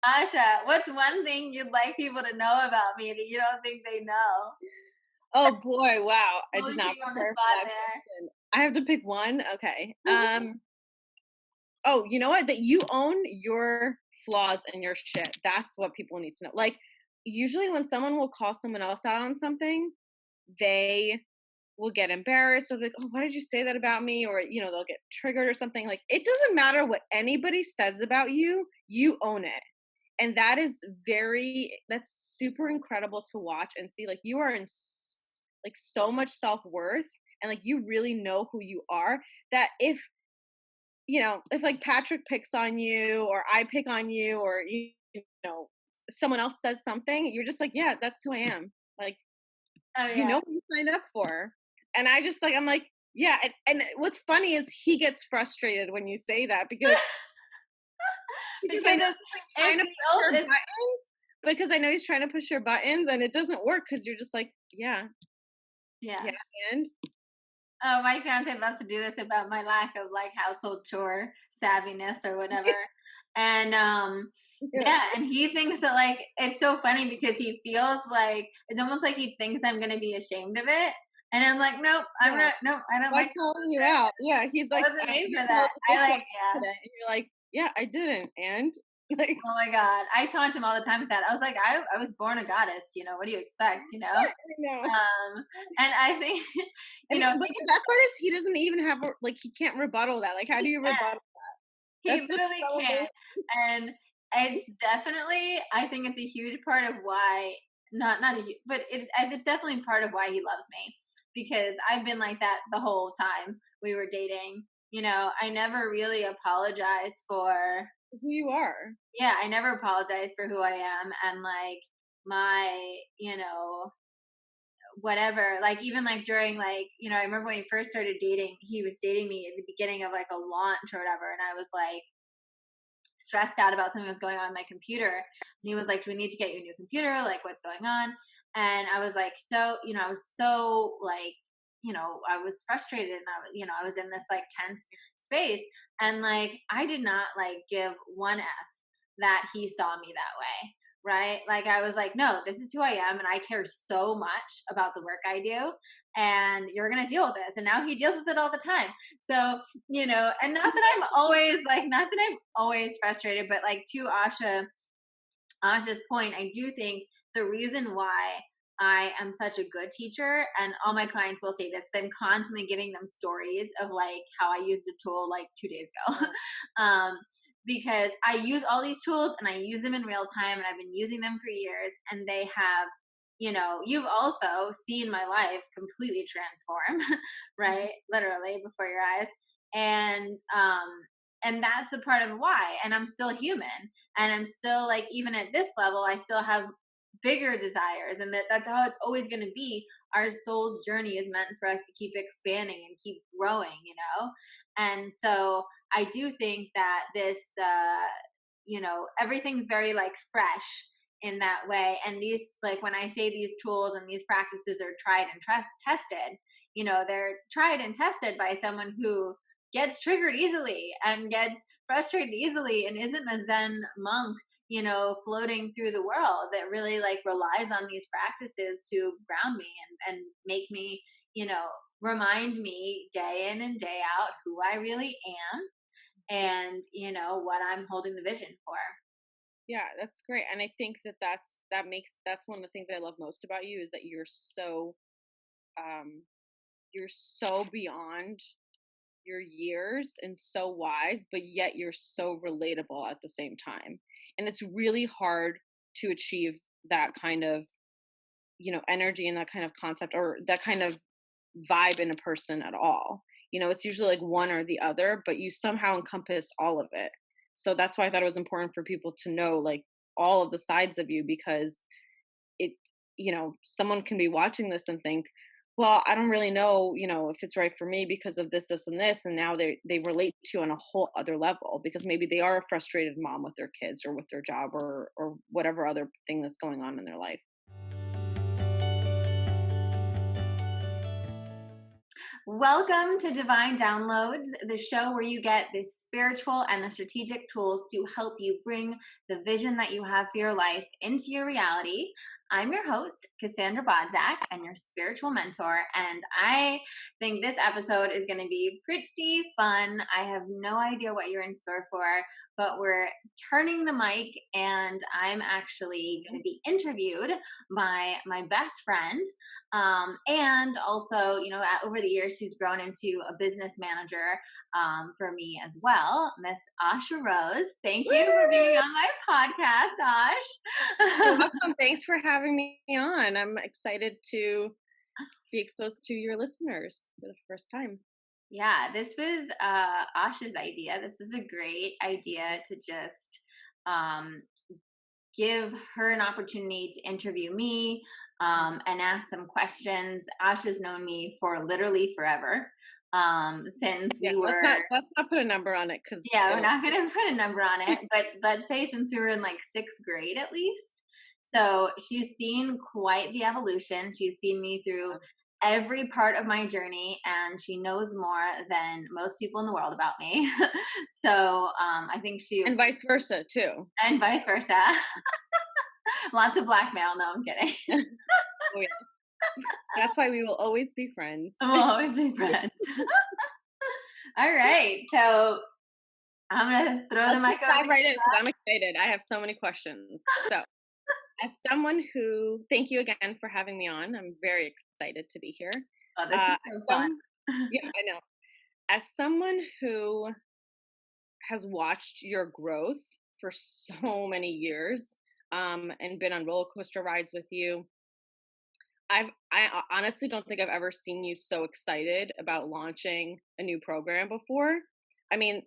Asha, what's one thing you'd like people to know about me that you don't think they know? Oh boy, wow. I did Totally put not you on the prepare for spot that there. question. I have to pick one? Okay. Oh, you know what? That you own your flaws and your shit. That's what people need to know. Like, usually when someone will call someone else out on something, they will get embarrassed or like, oh, why did you say that about me? Or, they'll get triggered or something. Like, it doesn't matter what anybody says about you, you own it. And that's super incredible to watch and see. Like, you are like so much self-worth, and like you really know who you are, that if like Patrick picks on you or I pick on you, or know someone else says something, you're just like, yeah, that's who I am. Like, Oh you know yeah. what you signed up for. And I'm like, yeah. And what's funny is he gets frustrated when you say that, because I Because know he's like it trying to push feels your it's buttons. Because I know he's trying to push your buttons, and it doesn't work because you're just like, yeah, yeah. yeah, and Oh, my fiance loves to do this about my lack of like household chore savviness or whatever. And yeah, yeah, and he thinks that like it's so funny because he feels like it's almost like he thinks I'm gonna be ashamed of it. And I'm like, nope, I'm yeah. not. Nope, I don't By like calling you that. out, yeah, he's I like, wasn't made you for called that. the I dishwasher like, yeah. today, and you're like, yeah, I didn't, and like, Oh my god, I taunt him all the time with that. I was like, I was born a goddess. What do you expect? I know. And I think, And he but the best part is he doesn't even have like, he can't rebuttal that. Like, how do you can't. rebuttal? He That's what's literally so amazing. can't. And it's definitely, I think it's a huge part of why, not a huge, but it's definitely part of why he loves me, because I've been like that the whole time we were dating. I never really apologized for, Who you are. yeah, I never apologized for who I am and like my, whatever, like even like during like, I remember when we first started dating, he was dating me at the beginning of like a launch or whatever, and I was like stressed out about something that was going on my computer. And he was like, do we need to get you a new computer? Like, what's going on? And I was like, I was so like, I was frustrated, and I was in this like tense space. And like, I did not like give one F that he saw me that way. Right. Like, I was like, no, this is who I am. And I care so much about the work I do. And you're going to deal with this. And now he deals with it all the time. So, and not that I'm always like, not that I'm always frustrated, but like to Asha's point, I do think the reason why I am such a good teacher, and all my clients will say this, I'm constantly giving them stories of like how I used a tool like 2 days ago. um, because I use all these tools and I use them in real time, and I've been using them for years, and they have, you've also seen my life completely transform, right? Literally before your eyes. And that's the part of why. And I'm still human, and I'm still like, even at this level, I still have bigger desires, and that's how it's always going to be. Our soul's journey is meant for us to keep expanding and keep growing. And so I do think that this everything's very like fresh in that way. And these, like when I say these tools and these practices are tried and tested, they're tried and tested by someone who gets triggered easily and gets frustrated easily and isn't a Zen monk, floating through the world, that really like relies on these practices to ground me and make me, remind me day in and day out who I really am, and what I'm holding the vision for. Yeah, that's great. And I think that's one of the things I love most about you, is that um you're so beyond your years and so wise, but yet you're so relatable at the same time. And it's really hard to achieve that kind of, energy and that kind of concept, or that kind of vibe in a person at all. It's usually like one or the other, but you somehow encompass all of it. So that's why I thought it was important for people to know like all of the sides of you, because it, someone can be watching this and think, well, I don't really know, if it's right for me because of this, this, and this. And now they relate to you on a whole other level, because maybe they are a frustrated mom with their kids or with their job, or whatever other thing that's going on in their life. Welcome to Divine Downloads, the show where you get the spiritual and the strategic tools to help you bring the vision that you have for your life into your reality. I'm your host, Cassandra Bodzak, and your spiritual mentor. And I think this episode is going to be pretty fun. I have no idea what you're in store for, but we're turning the mic, and I'm actually going to be interviewed by my best friend. And also, over the years, she's grown into a business manager for me as well, Miss Asya Rose. Thank you for being on my podcast, You're Ash. welcome. Thanks for having me on. I'm excited to be exposed to your listeners for the first time. Yeah, this was Asha's idea. This is a great idea to just um, give her an opportunity to interview me and ask some questions. Asha's known me for literally forever since Yeah, we let's were. not let's not put a number on it because Yeah, we're it'll. not going to put a number on it, but let's say since we were in like sixth grade at least. So she's seen quite the evolution. She's seen me through every part of my journey, and she knows more than most people in the world about me. So I think she, And vice versa too. and vice versa. Lots of blackmail. No, I'm kidding. Oh yeah, that's why we will always be friends. We'll always be friends. All right. So I'm going to throw the Let's mic just over dive to right in because I'm excited. I have so many questions. So, as someone who, thank you again for having me on. I'm very excited to be here. Oh, this is As so fun. yeah, I know. As someone who has watched your growth for so many years, and been on roller coaster rides with you, I honestly don't think I've ever seen you so excited about launching a new program before. I mean,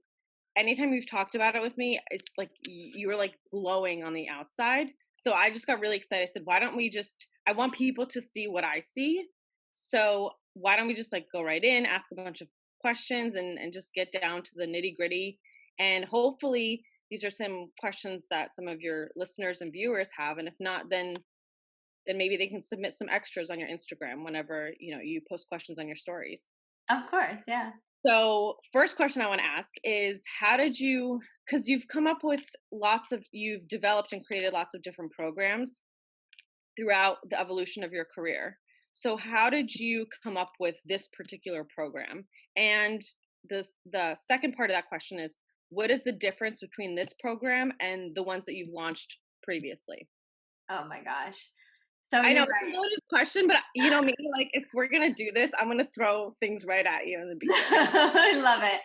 anytime you've talked about it with me, it's like you were like glowing on the outside. So I just got really excited. I said, why don't we just, I want people to see what I see. So why don't we just like go right in, ask a bunch of questions and just get down to the nitty gritty. And hopefully these are some questions that some of your listeners and viewers have. And if not, then maybe they can submit some extras on your Instagram whenever, you post questions on your stories. Of course. Yeah. So, first question I want to ask is how did you, because you've come up with you've developed and created lots of different programs throughout the evolution of your career. So, how did you come up with this particular program? And the second part of that question is what is the difference between this program and the ones that you've launched previously? Oh my gosh. So I know you're it's a right. loaded question, but you know me, like if we're gonna do this, I'm gonna throw things right at you in the beginning. I love it.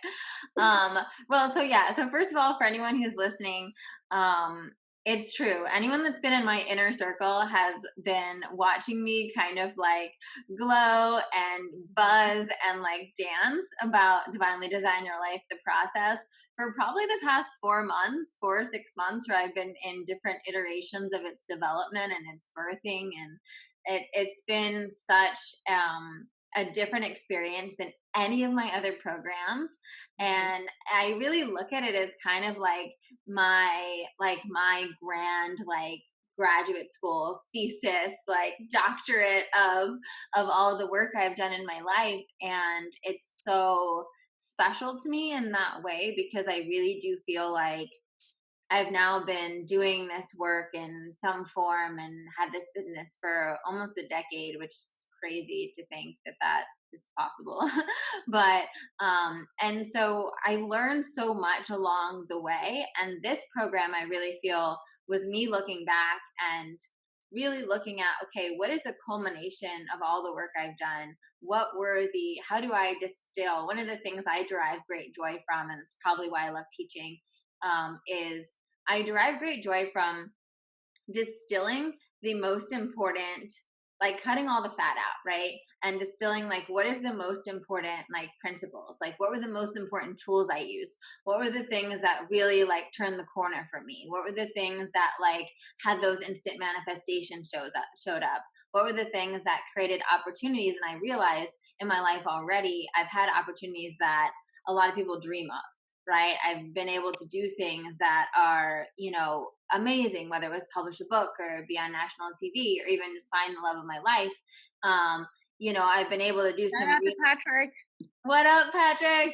Well, so yeah. So first of all, for anyone who's listening, um, it's true. Anyone that's been in my inner circle has been watching me kind of like glow and buzz and like dance about divinely design your life, the process for probably the past 4 months, 4 or 6 months, where I've been in different iterations of its development and its birthing, and it's been such a different experience than any of my other programs. Mhm. And I really look at it as kind of like my grand like graduate school thesis, like doctorate of all the work I've done in my life. And it's so special to me in that way because I really do feel like I've now been doing this work in some form and had this business for almost a decade, which is crazy to think that that is possible. But and so I learned so much along the way, and this program I really feel was me looking back and really looking at, okay, what is the culmination of all the work I've done? What were the, how do I distill? One of the things I derive great joy from, and it's probably why I love teaching, is I derive great joy from distilling the most important, like cutting all the fat out, right? And distilling like what is the most important like principles, like what were the most important tools I used, what were the things that really like turned the corner for me, what were the things that like had those instant manifestation showed up, what were the things that created opportunities. And I realized in my life already I've had opportunities that a lot of people dream of, right? I've been able to do things that are, amazing, whether it was publish a book or be on national TV or even just find the love of my life. I've been able to do Shout some out to Patrick. what up, Patrick?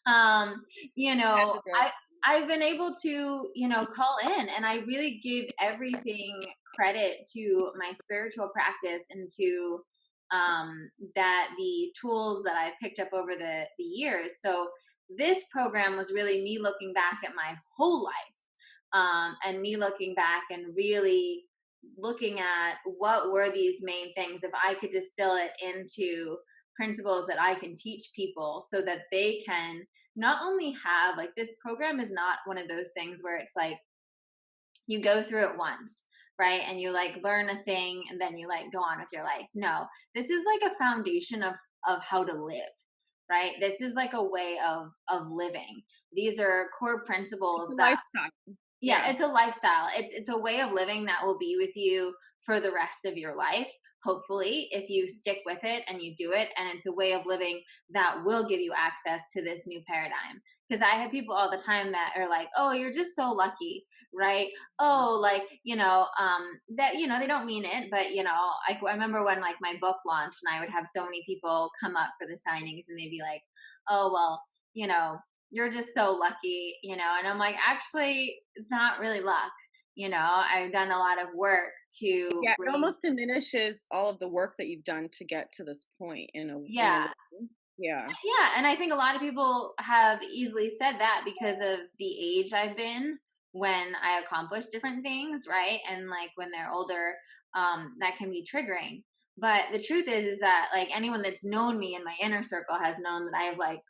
um, you That's know, a girl. I've been able to, call in, and I really give everything credit to my spiritual practice and to that the tools that I've picked up over the years. So this program was really me looking back at my whole life, and me looking back and really looking at what were these main things, if I could distill it into principles that I can teach people so that they can not only have, like, this program is not one of those things where it's like you go through it once, right, and you like learn a thing and then you like go on with your life. No, this is like a foundation of how to live, right? This is like a way of living. These are core It's principles a that, lifestyle. yeah, Yeah. it's a lifestyle. It's a way of living that will be with you for the rest of your life, hopefully, if you stick with it and you do it. And it's a way of living that will give you access to this new paradigm. Because I have people all the time that are like, "Oh, you're just so lucky," right? Oh, like, that, they don't mean it, but I remember when like my book launched, and I would have so many people come up for the signings, and they'd be like, "Oh, well, you know, you're just so lucky," and I'm like, actually, it's not really luck. I've done a lot of work to Yeah, it bring, almost diminishes all of the work that you've done to get to this point in a yeah, way. Yeah. yeah. And I think a lot of people have easily said that because of the age I've been when I accomplished different things, right? And like when they're older, that can be triggering. But the truth is that like anyone that's known me in my inner circle has known that I've like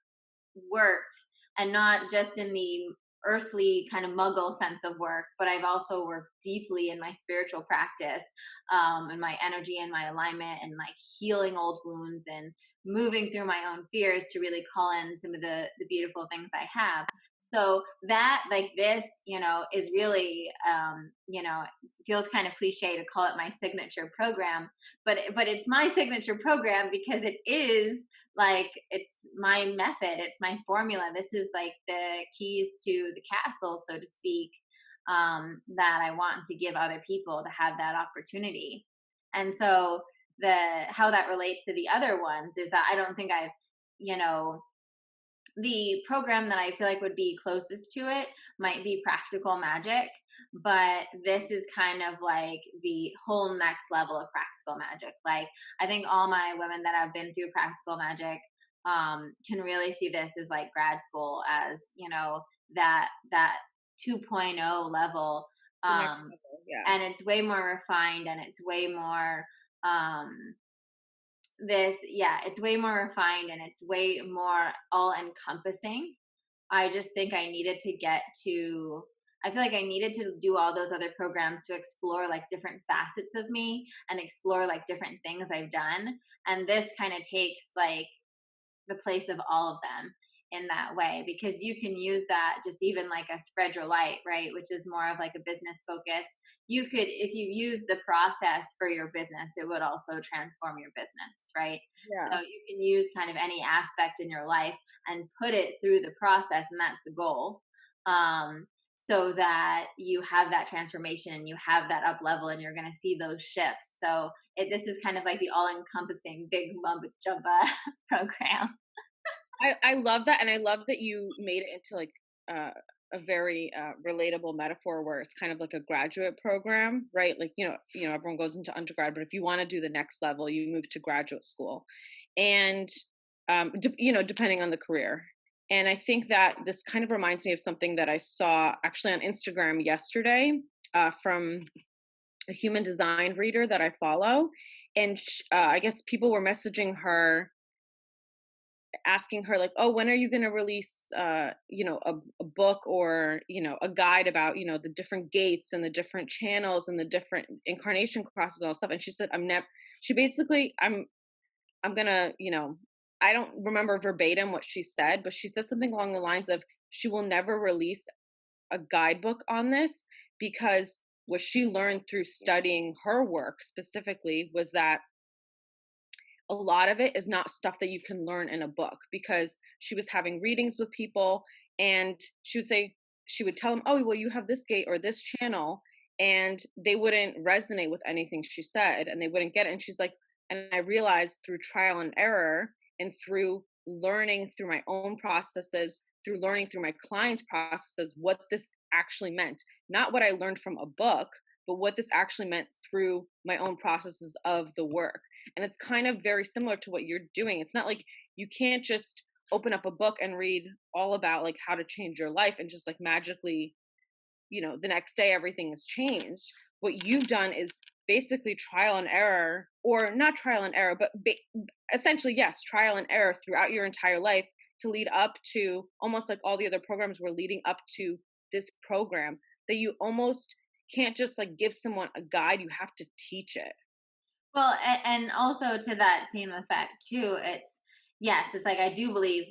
worked, and not just in the earthly kind of muggle sense of work, but I've also worked deeply in my spiritual practice, and my energy and my alignment, and like healing old wounds and moving through my own fears to really call in some of the beautiful things I have. So that, like, this, is really, feels kind of cliche to call it my signature program, but it's my signature program because it is like, it's my method, it's my formula. This is like the keys to the castle, so to speak, that I want to give other people to have that opportunity. And so the how that relates to the other ones is that I don't think I've, you know the program that I feel like would be closest to it might be practical magic, but this is kind of like the whole next level of practical magic. Like, I think all my women that have been through practical magic can really see this as like grad school, as that 2.0 level, The next um, level. Yeah. and it's way more refined, and it's way more um, it's way more refined, and it's way more all encompassing. I just think I feel like I needed to do all those other programs to explore like different facets of me and explore like different things I've done. And this kind of takes like the place of all of them in that way, because you can use that just even like a spread your light, right, which is more of like a business focus. You could, if you use the process for your business, it would also transform your business, right? Yeah. So you can use kind of any aspect in your life and put it through the process, and that's the goal. So that you have that transformation and you have that up level, and you're going to see those shifts. So this is kind of like the all encompassing big mumba jumba program. I love that, and I love that you made it into like a very relatable metaphor where it's kind of like a graduate program, right? Like everyone goes into undergrad, but if you want to do the next level, you move to graduate school, and depending on the career. And I think that this kind of reminds me of something that I saw actually on Instagram yesterday, from a human design reader that I follow, and I guess people were messaging her asking her like, oh, when are you going to release a book, or a guide about the different gates and the different channels and the different incarnation crosses and all stuff. And she said, I'm never she basically I'm gonna I don't remember verbatim what she said, but she said something along the lines of she will never release a guidebook on this, because what she learned through studying her work specifically was that a lot of it is not stuff that you can learn in a book, because she was having readings with people, and she would tell them, oh, well, you have this gate or this channel, and they wouldn't resonate with anything she said, and they wouldn't get it. And she's like, and I realized through trial and error and through learning through my own processes, through learning through my clients' processes, what this actually meant. Not what I learned from a book, but what this actually meant through my own processes of the work. And it's kind of very similar to what you're doing. It's not like you can't just open up a book and read all about like how to change your life and just like magically, the next day everything has changed. What you've done is basically trial and error, or not trial and error, but essentially, yes, trial and error throughout your entire life to lead up to almost like all the other programs were leading up to this program, that you almost can't just like give someone a guide, you have to teach it. Well, and also to that same effect too, it's yes, it's like I do believe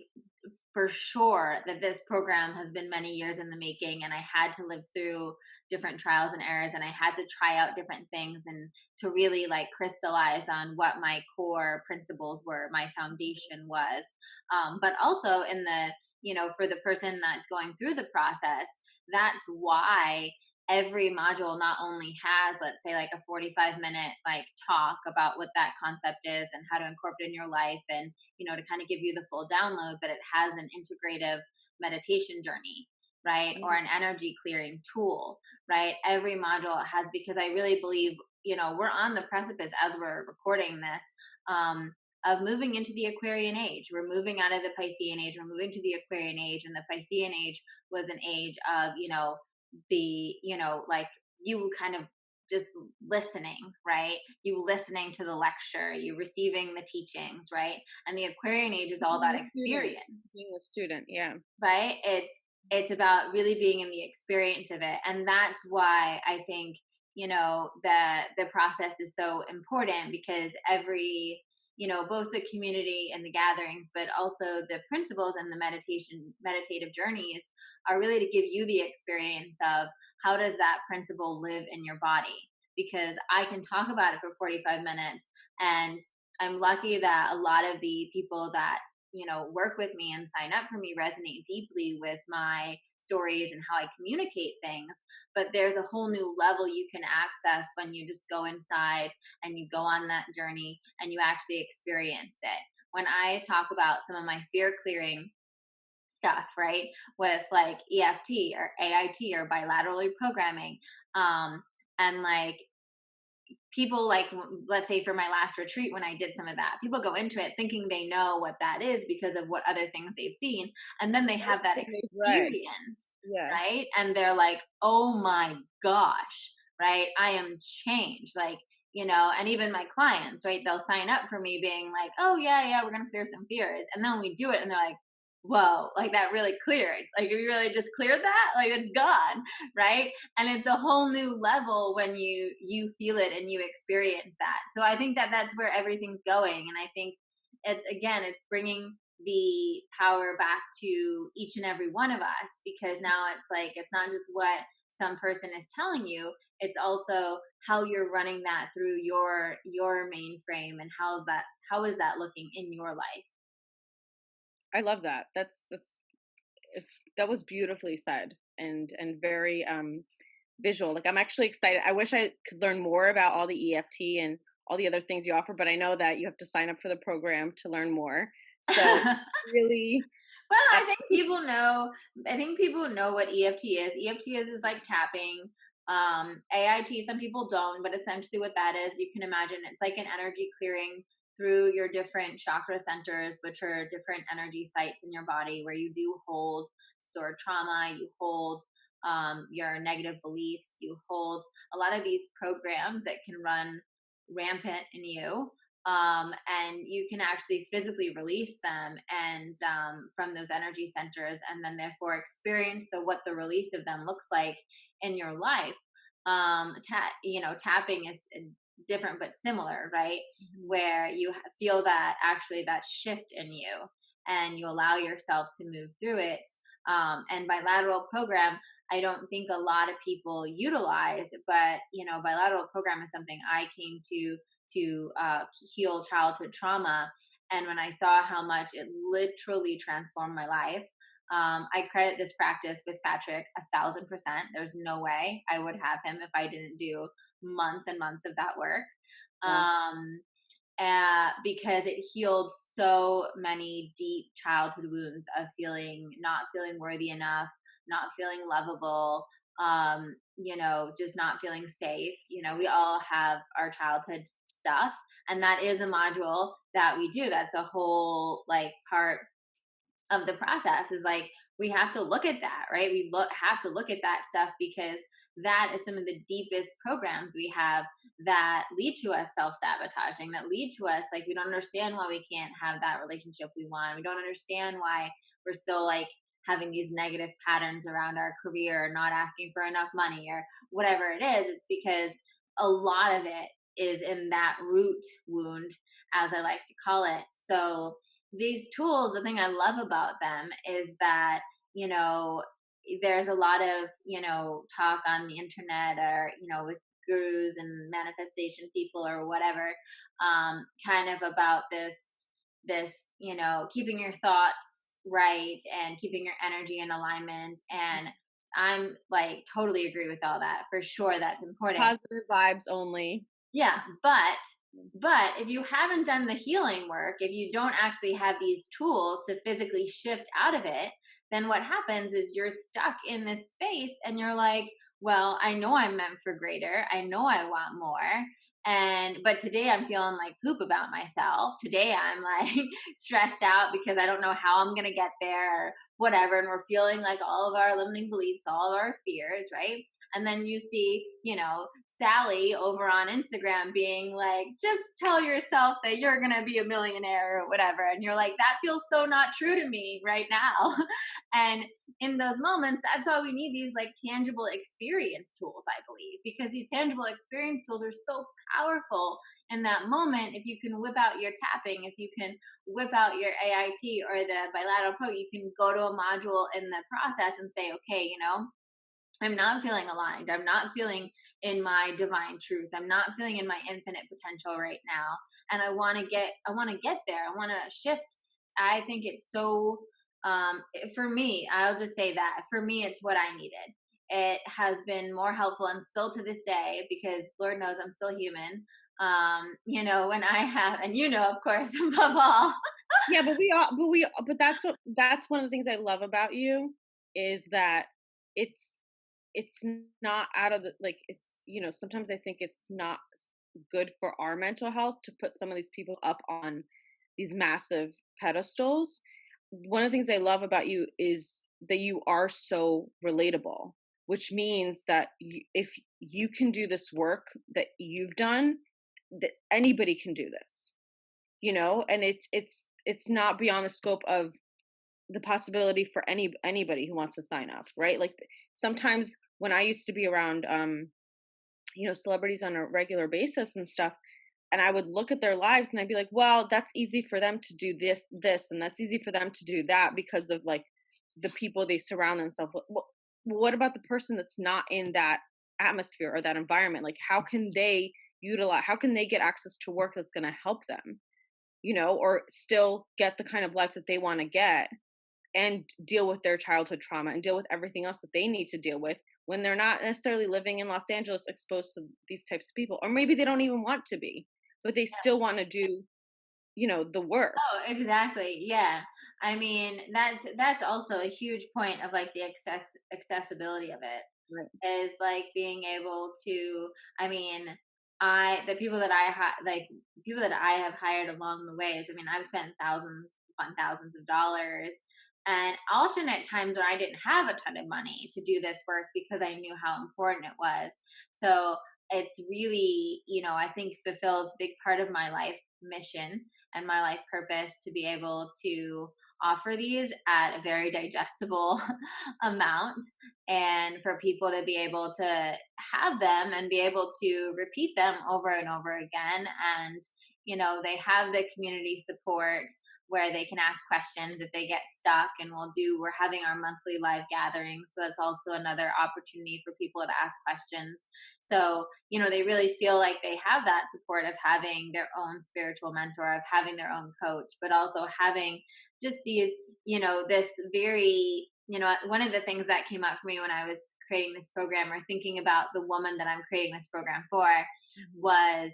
for sure that this program has been many years in the making, and I had to live through different trials and errors, and I had to try out different things and to really like crystallize on what my core principles were, my foundation was. But also in the, for the person that's going through the process, that's why every module not only has, let's say, like a 45-minute like talk about what that concept is and how to incorporate in your life, and to kind of give you the full download, but it has an integrative meditation journey, right? Or Mhm. an energy clearing tool, right? Every module has, because I really believe, we're on the precipice as we're recording this, of moving into the Aquarian age. We're moving out of the Piscean age, we're moving to the Aquarian age. And the Piscean age was an age of, like you kind of just listening, right? You listening to the lecture, you receiving the teachings, right? And the Aquarian age is all Being about a student, experience, being a student, yeah. right? It's about really being in the experience of it. And that's why I think, the process is so important, because every, both the community and the gatherings, but also the principles and the meditative journeys are really to give you the experience of how does that principle live in your body. Because I can talk about it for 45 minutes, and I'm lucky that a lot of the people that work with me and sign up for me resonate deeply with my stories and how I communicate things. But there's a whole new level you can access when you just go inside and you go on that journey and you actually experience it. When I talk about some of my fear clearing stuff, right, with like EFT or AIT or bilateral reprogramming, and like people, like, let's say for my last retreat when I did some of that, people go into it thinking they know what that is because of what other things they've seen, and then they have that They've read. experience, Yeah. right? And they're like, oh my gosh, right, I am changed, like, and even my clients, right, they'll sign up for me being like, oh yeah, we're gonna clear some fears, and then we do it and they're like, whoa, like that really cleared, like you really just cleared that, like it's gone, right? And it's a whole new level when you feel it and you experience that. So I think that that's where everything's going, and I think it's bringing the power back to each and every one of us, because now it's like it's not just what some person is telling you, it's also how you're running that through your mainframe, and how is that looking in your life. I love that. That was beautifully said and very visual. Like I'm actually excited. I wish I could learn more about all the EFT and all the other things you offer, but I know that you have to sign up for the program to learn more. So really, Well, I, I think people know what EFT is. EFT is like tapping. AIT, some people don't, but essentially what that is, you can imagine it's like an energy clearing through your different chakra centers, which are different energy sites in your body where you do hold stored trauma, you hold your negative beliefs, you hold a lot of these programs that can run rampant in you, and you can actually physically release them, and from those energy centers, and then therefore experience what the release of them looks like in your life. Tapping is different but similar, right? Mhm. Where you feel that actually that shift in you, and you allow yourself to move through it. And bilateral program, I don't think a lot of people utilize, but bilateral program is something I came to heal childhood trauma. And when I saw how much it literally transformed my life, I credit this practice with Patrick 1,000%. There's no way I would have him if I didn't do months and months of that work. Yeah. Um, because it healed so many deep childhood wounds of not feeling worthy enough, not feeling lovable, just not feeling safe. We all have our childhood stuff, and that is a module that we do. That's a whole like part of the process is like we have to look at that, right? Have to look at that stuff because that is some of the deepest programs we have that lead to us self-sabotaging, that lead to us like we don't understand why we can't have that relationship we want. We don't understand why we're still like having these negative patterns around our career, not asking for enough money or whatever it is. It's because a lot of it is in that root wound, as I like to call it. So these tools, the thing I love about them is that, there's a lot of, talk on the internet or, with gurus and manifestation people or whatever, kind of about this, keeping your thoughts right and keeping your energy in alignment. And I'm like totally agree with all that. For sure that's important. Positive vibes only. Yeah, but if you haven't done the healing work, if you don't actually have these tools to physically shift out of it, then what happens is you're stuck in this space and you're like, well, I know I'm meant for greater. I know I want more. But today I'm feeling like poop about myself. Today I'm like stressed out because I don't know how I'm going to get there or whatever. And we're feeling like all of our limiting beliefs, all of our fears, right? And then you see, Sally over on Instagram being like, just tell yourself that you're going to be a millionaire or whatever. And you're like, that feels so not true to me right now. And in those moments, that's why we need these like tangible experience tools, I believe, because these tangible experience tools are so powerful in that moment. If you can whip out your tapping, if you can whip out your AIT or the bilateral pro, you can go to a module in the process and say, okay, I'm not feeling aligned. I'm not feeling in my divine truth. I'm not feeling in my infinite potential right now. And I want to get there. I want to shift. I think it's so, for me, I'll just say that for me, it's what I needed. It has been more helpful and still to this day, because Lord knows I'm still human. When I have, and of course, above all. Yeah, but that's one of the things I love about you is that it's it's not out of the like it's sometimes I think it's not good for our mental health to put some of these people up on these massive pedestals. One of the things I love about you is that you are so relatable, which means that if you can do this work that you've done, that anybody can do this, and it's not beyond the scope of the possibility for anybody who wants to sign up, right? Like sometimes when I used to be around celebrities on a regular basis and stuff, and I would look at their lives and I'd be like, well, that's easy for them to do this and that's easy for them to do that because of like the people they surround themselves with. Well, what about the person that's not in that atmosphere or that environment? Like how can they get access to work that's going to help them, or still get the kind of life that they want to get and deal with their childhood trauma and deal with everything else that they need to deal with when they're not necessarily living in Los Angeles exposed to these types of people, or maybe they don't even want to be, but they still want to do, the work. Oh, exactly. Yeah. I mean, that's also a huge point of like the accessibility of it Right. is like being able to, I mean, I the people that like people that I have hired along the ways. I mean, I've spent thousands upon thousands of dollars, and often at times when I didn't have a ton of money to do this work because I knew how important it was. So it's really, I think fulfills a big part of my life mission and my life purpose to be able to offer these at a very digestible amount, and for people to be able to have them and be able to repeat them over and over again. And they have the community support. where they can ask questions if they get stuck. And we're having our monthly live gatherings. So that's also another opportunity for people to ask questions. So, they really feel like they have that support of having their own spiritual mentor, of having their own coach, but also having just these, this very, one of the things that came up for me when I was creating this program, or thinking about the woman that I'm creating this program for, was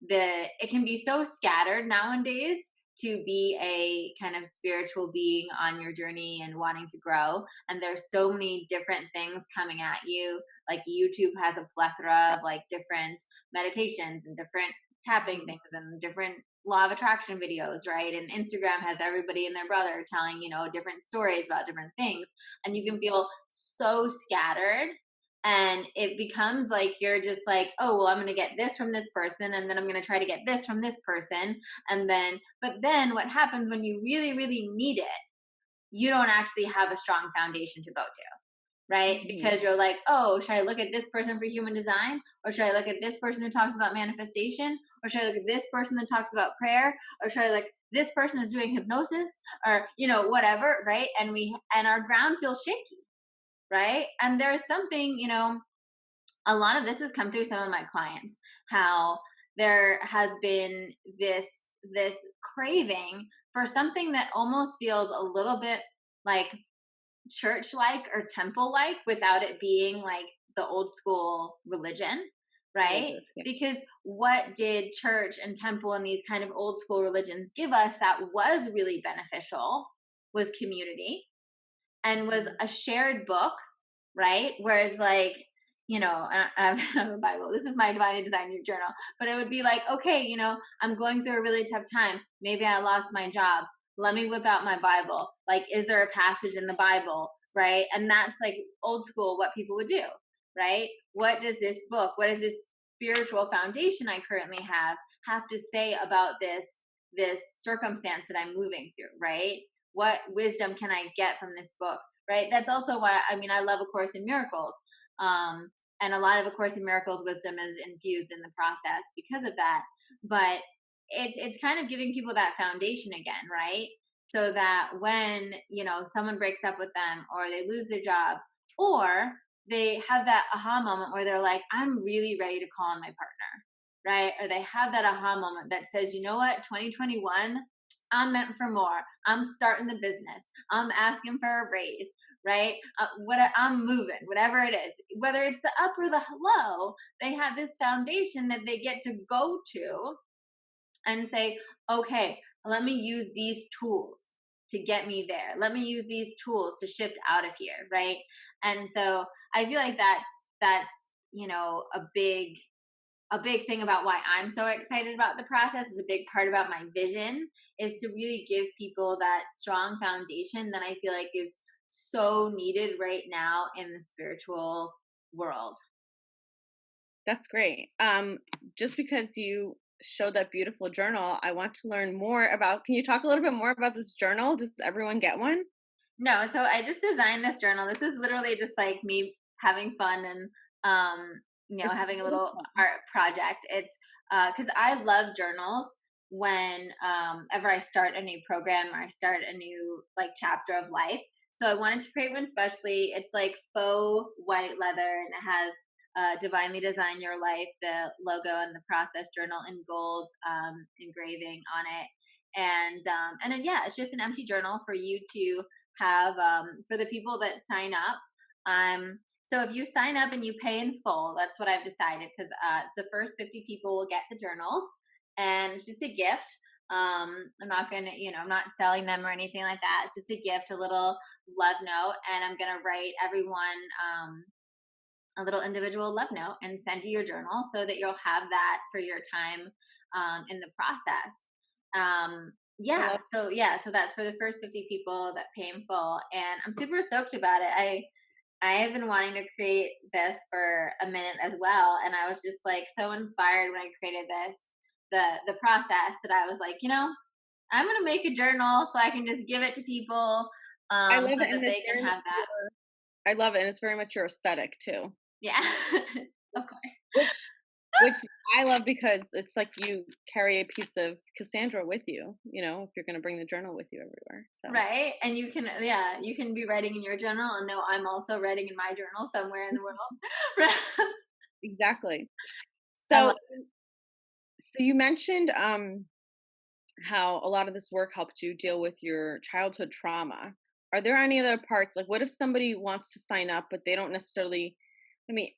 it can be so scattered nowadays to be a kind of spiritual being on your journey and wanting to grow. And there's so many different things coming at you. Like YouTube has a plethora of like different meditations and different tapping things and different law of attraction videos, right? And Instagram has everybody and their brother telling, different stories about different things. And you can feel so scattered. And it becomes like you're just like, oh, well, I'm going to get this from this person, and then I'm going to try to get this from this person. But then what happens when you really, really need it, you don't actually have a strong foundation to go to, right? Because you're like, oh, should I look at this person for human design? Or should I look at this person who talks about manifestation? Or should I look at this person that talks about prayer? Or should I look, this person is doing hypnosis? Or, whatever, right? And our ground feels shaky. Right. And there's something, a lot of this has come through some of my clients, how there has been this craving for something that almost feels a little bit like church-like or temple-like, without it being like the old school religion. Right. Yeah. Because what did church and temple and these kind of old school religions give us that was really beneficial was community. And was a shared book, right? Whereas like, I have a Bible. This is my Divine Design Journal. But it would be like, okay, I'm going through a really tough time. Maybe I lost my job. Let me whip out my Bible. Like, is there a passage in the Bible, right? And that's like old school, what people would do, right? What does this book, what does this spiritual foundation I currently have to say about this circumstance that I'm moving through, right? What wisdom can I get from this book, right? That's also why, I love A Course in Miracles. And a lot of A Course in Miracles wisdom is infused in the process because of that. But it's kind of giving people that foundation again, right? So that when, someone breaks up with them, or they lose their job, or they have that aha moment where they're like, I'm really ready to call on my partner, right? Or they have that aha moment that says, you know what, 2021, I'm meant for more. I'm starting the business. I'm asking for a raise, right? I'm moving, whatever it is, whether it's the up or the low, they have this foundation that they get to go to and say, okay, let me use these tools to get me there. Let me use these tools to shift out of here, right? And so I feel like that's a big thing about why I'm so excited about the process. It's a big part about my vision, is to really give people that strong foundation that I feel like is so needed right now in the spiritual world. That's great. Just because you showed that beautiful journal, I want to learn more about, can you talk a little bit more about this journal? Does everyone get one? No, so I just designed this journal. This is literally just like me having fun and It's having a little beautiful. art project. It's because I love journals when ever I start a new program or I start a new like chapter of life. So I wanted to create one specially. It's like faux white leather, and it has Divinely Design Your Life, the logo and the process journal in gold engraving on it. And then, yeah, it's just an empty journal for you to have for the people that sign up. So if you sign up and you pay in full, that's what I've decided, because it's the first 50 people will get the journals, and it's just a gift. I'm not gonna, I'm not selling them or anything like that. It's just a gift, a little love note, and I'm gonna write everyone a little individual love note and send you your journal so that you'll have that for your time in the process. So that's for the first 50 people that pay in full, and I'm super stoked about it. I have been wanting to create this for a minute as well, and I was just like so inspired when I created the process, that I was like, I'm gonna make a journal so I can just give it to people, I love so it, that and they can have that. I love it, and it's very much your aesthetic too. Yeah, of course. Which which I love because it's like you carry a piece of Cassandra with you, if you're gonna bring the journal with you everywhere. So Right? And you can, yeah, you can be writing in your journal and know I'm also writing in my journal somewhere in the world. Right? exactly. I love So you mentioned how a lot of this work helped you deal with your childhood trauma. Are there any other parts? Like, what if somebody wants to sign up, but they don't necessarily, I mean,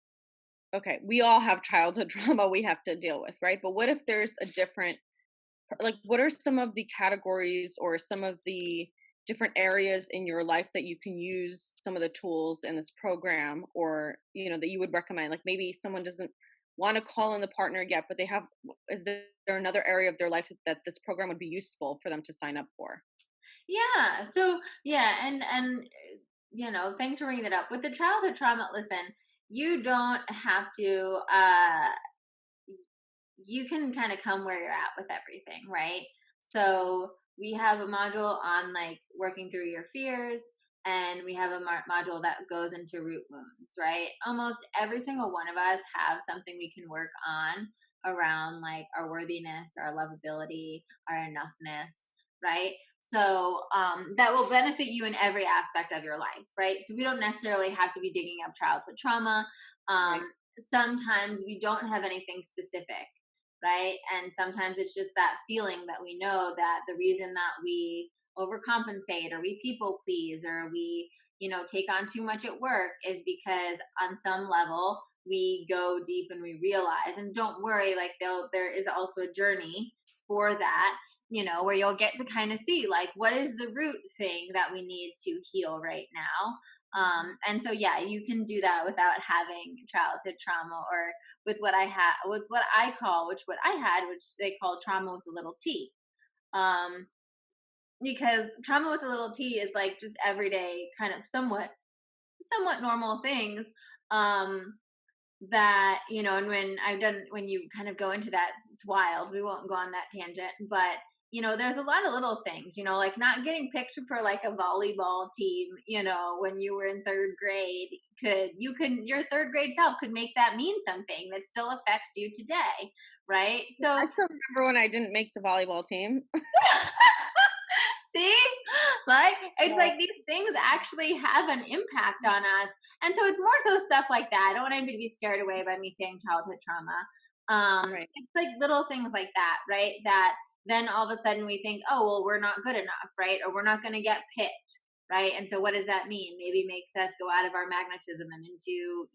okay, we all have childhood trauma we have to deal with, right? But what if there's a different, like, what are some of the categories or some of the different areas in your life that you can use some of the tools in this program, or, that you would recommend? Like, maybe someone doesn't want to call in the partner yet, but they have, is there another area of their life that this program would be useful for them to sign up for? Yeah. So yeah, and thanks for bringing that up. With the childhood trauma, listen, you don't have to. You can kind of come where you're at with everything, right? So we have a module on like working through your fears, and we have a module that goes into root wounds, right? Almost every single one of us have something we can work on around like our worthiness, our lovability, our enoughness, right? So that will benefit you in every aspect of your life, right? So we don't necessarily have to be digging up childhood trauma. um, Right. Sometimes we don't have anything specific, right? And sometimes it's just that feeling that we know that the reason that we overcompensate or we people please or we, take on too much at work is because on some level we go deep and we realize, and don't worry, like there is also a journey for that, where you'll get to kind of see like what is the root thing that we need to heal right now. And so yeah, you can do that without having childhood trauma, or with what I had, with what I call, which what I had, which they call trauma with a little t. Um, because trauma with a little t is like just everyday kind of somewhat normal things. Um, that, and when you kind of go into that, it's wild. We won't go on that tangent, but there's a lot of little things, like not getting picked for like a volleyball team, when you were in third grade, your third grade self could make that mean something that still affects you today, right? I So still remember when I didn't make the volleyball team. see, like it's Yeah. like these things actually have an impact on us. And so it's more so stuff like that. I don't want anybody to be scared away by me saying childhood trauma. Right. It's like little things like that, right? That then all of a sudden we think, oh well, we're not good enough, right? Or we're not going to get picked, right? And so what does that mean? Maybe it makes us go out of our magnetism and into,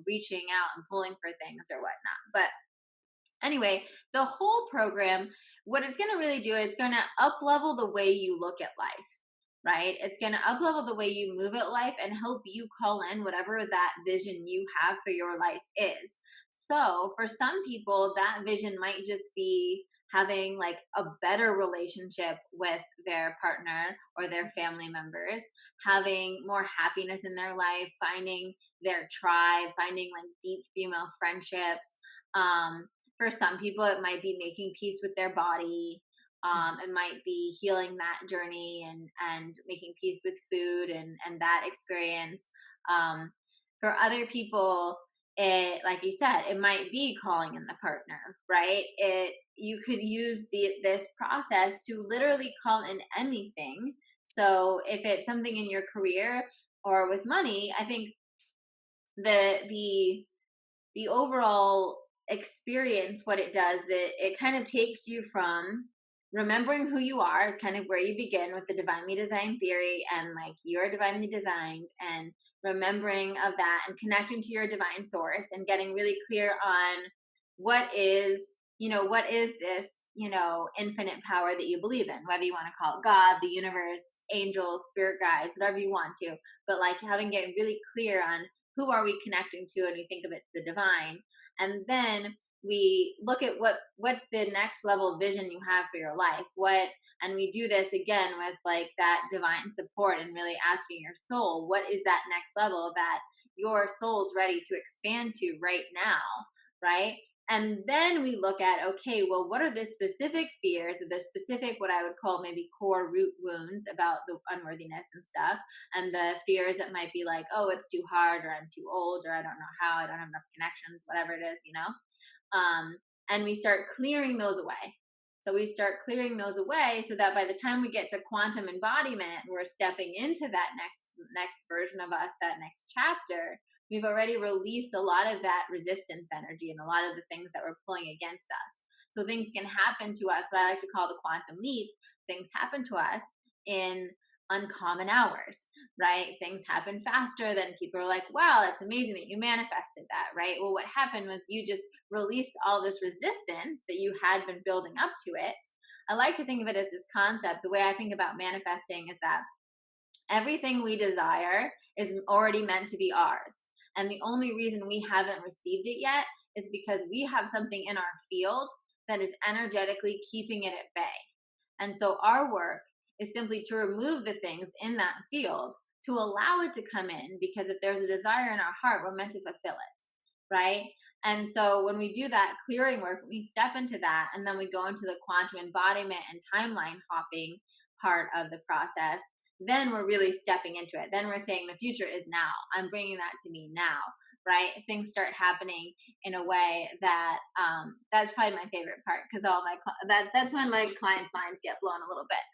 reaching out and pulling for things or whatnot. But anyway, the whole program, what it's going to really do is going to up level the way you look at life, right? It's going to up level the way you move at life and help you call in whatever that vision you have for your life is. So for some people, that vision might just be having like a better relationship with their partner or their family members, having more happiness in their life, finding their tribe, finding like deep female friendships. For some people it might be making peace with their body. It might be healing that journey and making peace with food and that experience. For other people, it, like you said, it might be calling in the partner, right? It, you could use this process to literally call in anything. So if it's something in your career or with money, I think the overall experience, what it does, that it kind of takes you from remembering who you are, is kind of where you begin with the divinely designed theory, and like you're divinely designed, and remembering of that and connecting to your divine source and getting really clear on what is, what is this, infinite power that you believe in, whether you want to call it God, the universe, angels, spirit guides, whatever you want to, but like having get really clear on who are we connecting to, and we think of it the divine. And then we look at what's the next level vision you have for your life, what, and we do this again with like that divine support and really asking your soul, what is that next level that your soul's ready to expand to right now, right? And then we look at, okay, well, what are the specific fears, or the specific, what I would call maybe core root wounds about the unworthiness and stuff, and the fears that might be like, oh, it's too hard, or I'm too old, or I don't know how, I don't have enough connections, whatever it is, and we start clearing those away. So we start clearing those away so that by the time we get to quantum embodiment, we're stepping into that next version of us, that next chapter. We've already released a lot of that resistance energy and a lot of the things that were pulling against us. So things can happen to us, what I like to call the quantum leap. Things happen to us in uncommon hours, right? Things happen faster than people are like, wow, it's amazing that you manifested that, right? Well, what happened was you just released all this resistance that you had been building up to it. I like to think of it as this concept. The way I think about manifesting is that everything we desire is already meant to be ours. And the only reason we haven't received it yet is because we have something in our field that is energetically keeping it at bay. And so our work is simply to remove the things in that field to allow it to come in, because if there's a desire in our heart, we're meant to fulfill it, right? And so when we do that clearing work, we step into that, and then we go into the quantum embodiment and timeline hopping part of the process, then we're really stepping into it. Then we're saying the future is now. I'm bringing that to me now, right? Things start happening in a way that that's probably my favorite part, because that's when my clients' minds get blown a little bit,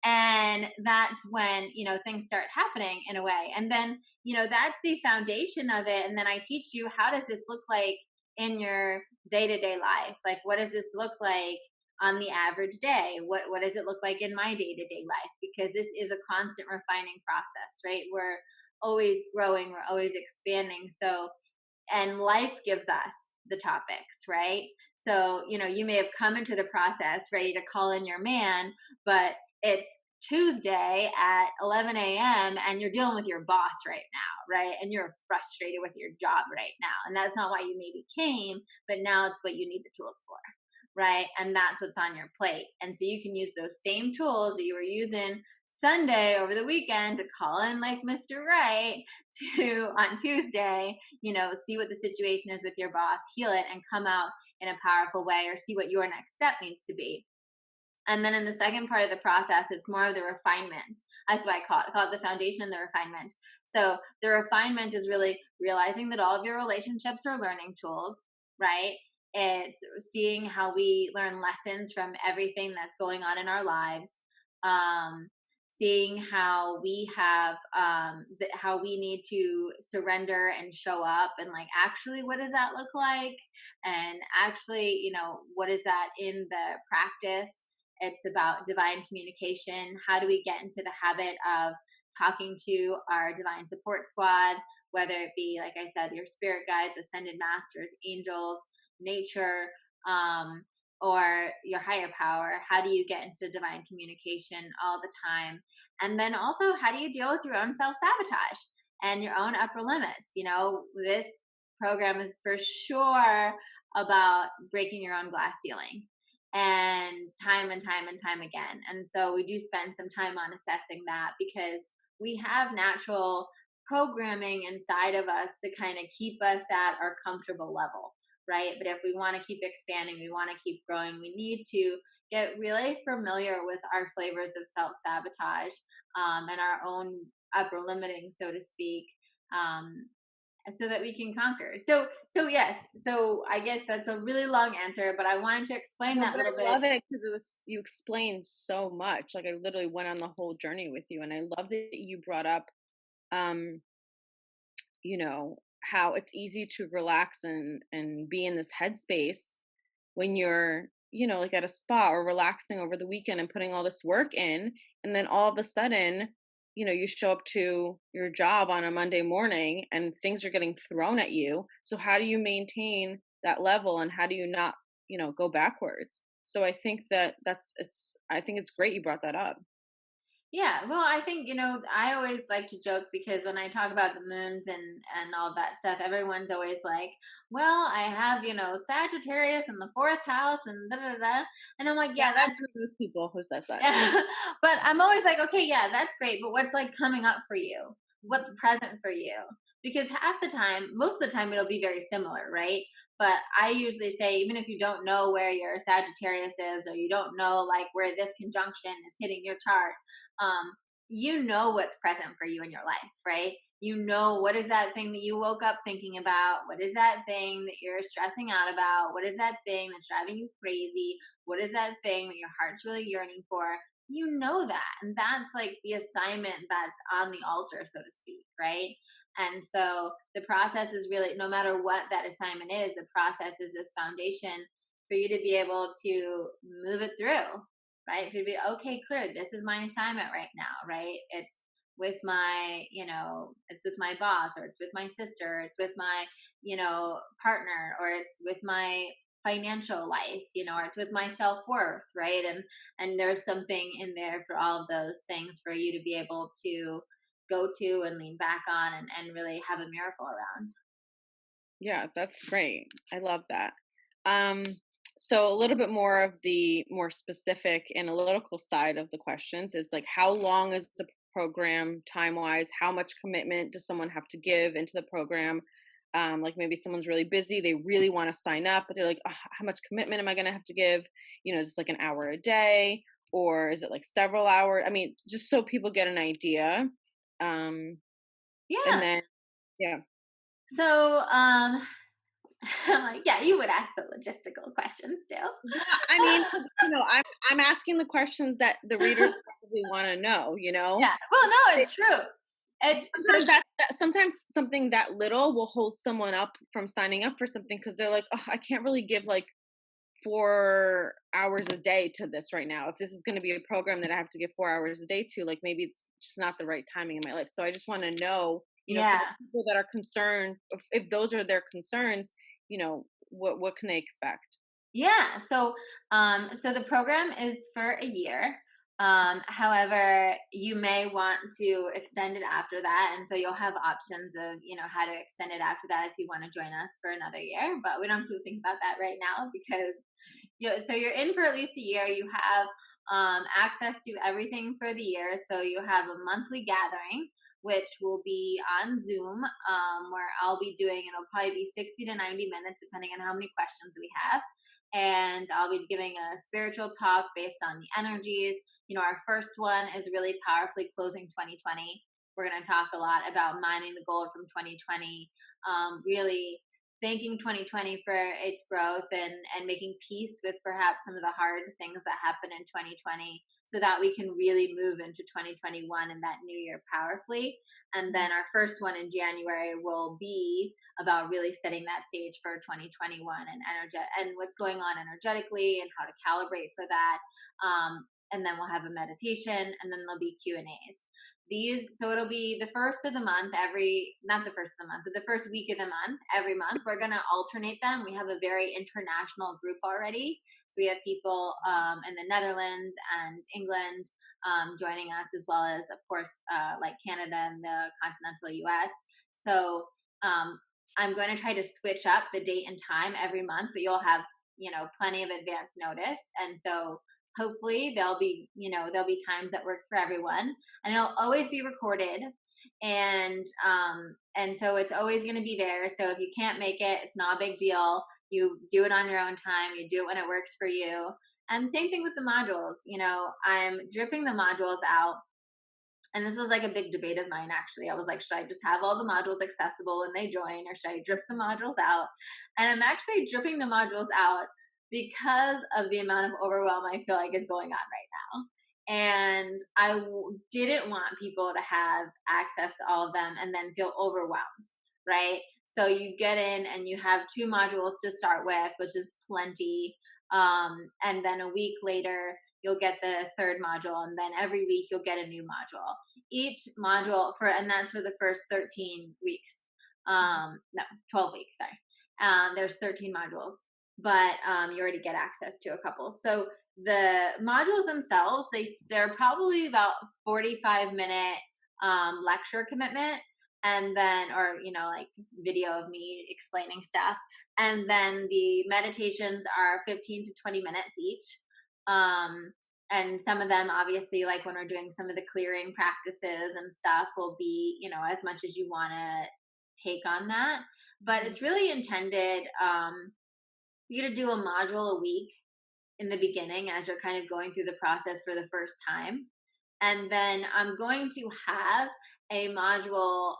and that's when things start happening in a way, and then that's the foundation of it. And then I teach you, how does this look like in your day-to-day life? Like, what does this look like on the average day? What does it look like in my day-to-day life? Because this is a constant refining process, right? We're always growing, we're always expanding. So, and life gives us the topics, right? So, you may have come into the process ready to call in your man, but it's Tuesday at 11 a.m. and you're dealing with your boss right now, right? And you're frustrated with your job right now. And that's not why you maybe came, but now it's what you need the tools for, right? And that's what's on your plate. And so you can use those same tools that you were using Sunday over the weekend to call in like Mr. Right to on Tuesday, see what the situation is with your boss, heal it, and come out in a powerful way, or see what your next step needs to be. And then in the second part of the process, it's more of the refinement. That's what I call it. I call it the foundation and the refinement. So the refinement is really realizing that all of your relationships are learning tools, right? It's seeing how we learn lessons from everything that's going on in our lives. Seeing how we have how we need to surrender and show up, and like, actually, what does that look like? And actually, what is that in the practice? It's about divine communication. How do we get into the habit of talking to our divine support squad, whether it be, like I said, your spirit guides, ascended masters, angels, nature, or your higher power? How do you get into divine communication all the time? And then also, how do you deal with your own self-sabotage and your own upper limits? This program is for sure about breaking your own glass ceiling, and time and time and time again. And so we do spend some time on assessing that, because we have natural programming inside of us to kind of keep us at our comfortable level, right? But if we want to keep expanding, we want to keep growing, we need to get really familiar with our flavors of self-sabotage, and our own upper limiting, so to speak, so that we can conquer. So yes. So I guess that's a really long answer, but I wanted to explain that a little bit. I love it because you explained so much. Like, I literally went on the whole journey with you, and I love that you brought up, how it's easy to relax and be in this headspace when you're, like at a spa or relaxing over the weekend and putting all this work in, and then all of a sudden, you show up to your job on a Monday morning and things are getting thrown at you. So how do you maintain that level, and how do you not, go backwards? So I think I think it's great you brought that up. Yeah, well, I think, I always like to joke, because when I talk about the moons and all that stuff, everyone's always like, well, I have, Sagittarius in the fourth house and da da da. And I'm like, Yeah, yeah, that's I'm those people who says that. but I'm always like, okay, yeah, that's great. But what's like coming up for you? What's present for you? because half the time, most of the time, it'll be very similar, right? But I usually say, even if you don't know where your Sagittarius is, or you don't know like where this conjunction is hitting your chart, um, you know what's present for you in your life, right? You know, what is that thing that you woke up thinking about? What is that thing that you're stressing out about? What is that thing that's driving you crazy? What is that thing that your heart's really yearning for? You know that. And that's like the assignment that's on the altar, so to speak, right? And so the process is really, no matter what that assignment is, the process is this foundation for you to be able to move it through, right? For you to be, okay, clear, this is my assignment right now, right? It's with my, it's with my boss, or it's with my sister, it's with my, partner, or it's with my financial life, or it's with my self-worth, right? And there's something in there for all of those things for you to be able to go to and lean back on, and really have a miracle around. Yeah, that's great. I love that. Um, so a little bit more of the more specific analytical side of the questions is like, how long is the program time wise? How much commitment does someone have to give into the program? Like maybe someone's really busy, they really want to sign up, but they're like, "Ugh, how much commitment am I going to have to give? Is this like an hour a day, or is it like several hours? I mean, just so people get an idea. Um, and Yeah. then, yeah. So, I'm like, yeah, you would ask the logistical questions Yeah, too. I mean, 'cause, I'm asking the questions that the readers probably wanna know, you know? Yeah. Well, no, It it's true. It's so sometimes sometimes something that little will hold someone up from signing up for something because 'cause they're like, "Oh, I can't really give, like, 4 hours a day to this right now. If this is gonna be a program that I have to give 4 hours a day to, like, maybe it's just not the right timing in my life." So I just wanna know, for the yeah. people that are concerned, if those are their concerns, what can they expect? Yeah. So the program is for a year. However, you may want to extend it after that. And so you'll have options of, how to extend it after that if you want to join us for another year. But we don't have to think about that right now, because so you're in for at least a year. You have access to everything for the year. So you have a monthly gathering, which will be on Zoom, where I'll be doing, it'll probably be 60 to 90 minutes, depending on how many questions we have. And I'll be giving a spiritual talk based on the energies. Our first one is really powerfully closing 2020. We're going to talk a lot about mining the gold from 2020, really thanking 2020 for its growth, and making peace with perhaps some of the hard things that happened in 2020, so that we can really move into 2021 and that new year powerfully. And then our first one in January will be about really setting that stage for 2021, and what's going on energetically, and how to calibrate for that. And then we'll have a meditation, and then there'll be Q&As. So it'll be the first of the month, not the first of the month, but the first week of the month, every month. We're going to alternate them. We have a very international group already. So we have people in the Netherlands and England joining us, as well as, of course, like Canada and the continental US. So I'm going to try to switch up the date and time every month, but you'll have, plenty of advance notice. And so hopefully there'll be times that work for everyone, and it'll always be recorded. And so it's always going to be there. So if you can't make it, it's not a big deal. You do it on your own time. You do it when it works for you. And same thing with the modules. I'm dripping the modules out. And this was like a big debate of mine, actually. I was like, should I just have all the modules accessible when they join, or should I drip the modules out? And I'm actually dripping the modules out because of the amount of overwhelm I feel like is going on right now. And didn't want people to have access to all of them and then feel overwhelmed, right? So you get in and you have 2 modules to start with, which is plenty. And then a week later, you'll get the third module, and then every week you'll get a new module. Each module and that's for the first 13 weeks. No, 12 weeks, sorry. There's 13 modules, but you already get access to a couple. So the modules themselves, they're probably about 45-minute lecture commitment, and then, or like video of me explaining stuff. And then the meditations are 15 to 20 minutes each. And some of them, obviously, like when we're doing some of the clearing practices and stuff, will be, as much as you want to take on that. But it's really intended for you to do a module a week in the beginning as you're kind of going through the process for the first time. And then I'm going to have a module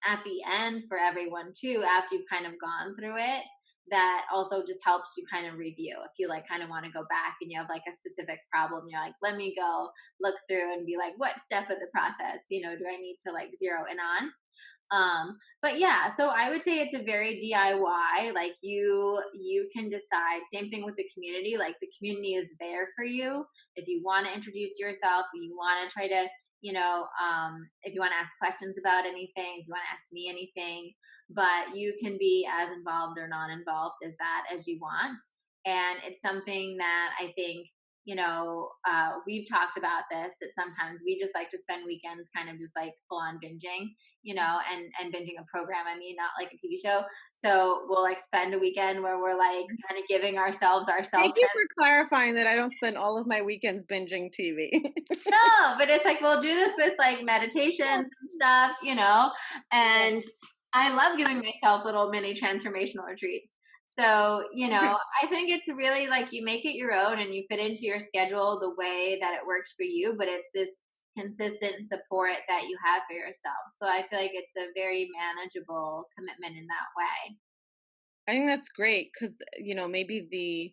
at the end for everyone too, after you've kind of gone through it, that also just helps you kind of review. If you like kind of want to go back and you have like a specific problem, you're like, let me go look through and be like, what step of the process, do I need to like zero in on? But yeah, so I would say it's a very DIY. Like you can decide. Same thing with the community. Like the community is there for you if you want to introduce yourself, if you want to try to, if you want to ask questions about anything, if you want to ask me anything, but you can be as involved or non-involved as you want. And it's something that I think we've talked about this, that sometimes we just like to spend weekends kind of just like full on binging, and binging a program. I mean, not like a TV show. So we'll like spend a weekend where we're like kind of giving ourselves Thank you for clarifying that I don't spend all of my weekends binging TV. No, but it's like we'll do this with like meditations and stuff, and I love giving myself little mini transformational retreats. So, I think it's really like you make it your own and you fit into your schedule the way that it works for you, but it's this consistent support that you have for yourself. So I feel like it's a very manageable commitment in that way. I think that's great because, maybe the,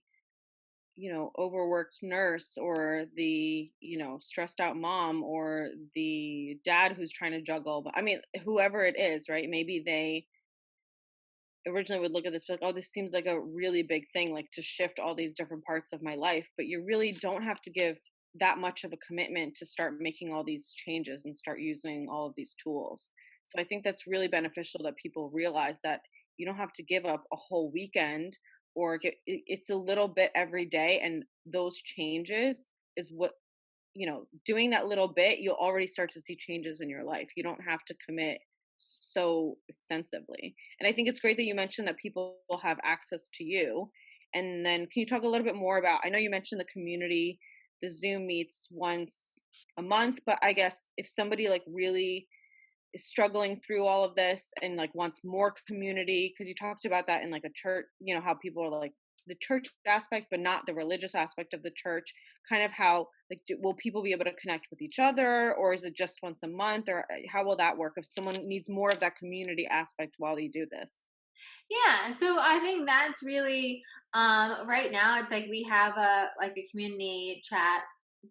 overworked nurse or the, stressed out mom or the dad who's trying to juggle, but I mean, whoever it is, right? Maybe they originally would look at this like, oh, this seems like a really big thing, like to shift all these different parts of my life, but you really don't have to give that much of a commitment to start making all these changes and start using all of these tools. So I think that's really beneficial that people realize that you don't have to give up a whole weekend or it's a little bit every day, and those changes is what, doing that little bit, you'll already start to see changes in your life. You don't have to commit so extensively. And I think it's great that you mentioned that people will have access to you. And then can you talk a little bit more about, I know you mentioned the community, the Zoom meets once a month, but I guess if somebody like really is struggling through all of this and like wants more community, because you talked about that in like a church, how people are like the church aspect but not the religious aspect of the church, kind of how like will people be able to connect with each other, or is it just once a month, or how will that work if someone needs more of that community aspect while you do this? Yeah, so I think that's really right now it's like we have a community chat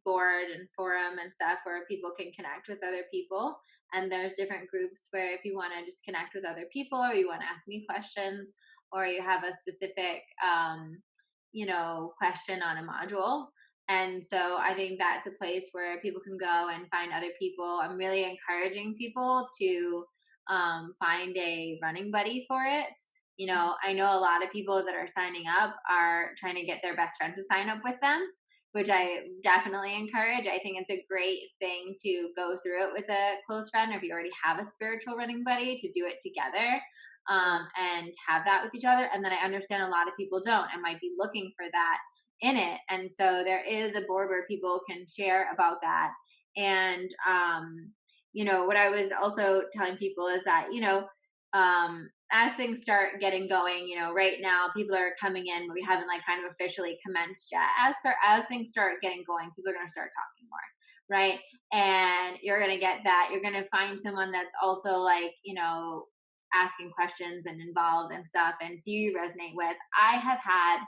board and forum and stuff where people can connect with other people, and there's different groups where if you want to just connect with other people or you want to ask me questions or you have a specific question on a module. And so I think that's a place where people can go and find other people. I'm really encouraging people to find a running buddy for it. I know a lot of people that are signing up are trying to get their best friends to sign up with them, which I definitely encourage. I think it's a great thing to go through it with a close friend, or if you already have a spiritual running buddy, to do it together and have that with each other. And then I understand a lot of people don't and might be looking for that in it. And so there is a board where people can share about that. And, what I was also telling people is that, as things start getting going, right now people are coming in, but we haven't like kind of officially commenced yet. As things start getting going, people are going to start talking more, right? And you're going to get that. You're going to find someone that's also like, asking questions and involved and stuff, and see you resonate with. I have had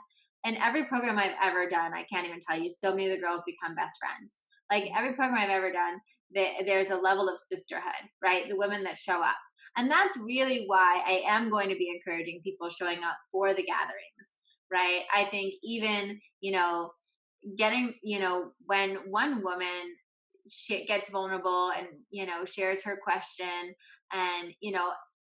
in every program I've ever done, I can't even tell you, so many of the girls become best friends. Like every program I've ever done, there's a level of sisterhood, right? The women that show up. And that's really why I am going to be encouraging people showing up for the gatherings, right? I think even, getting, when one woman gets vulnerable and, shares her question, and,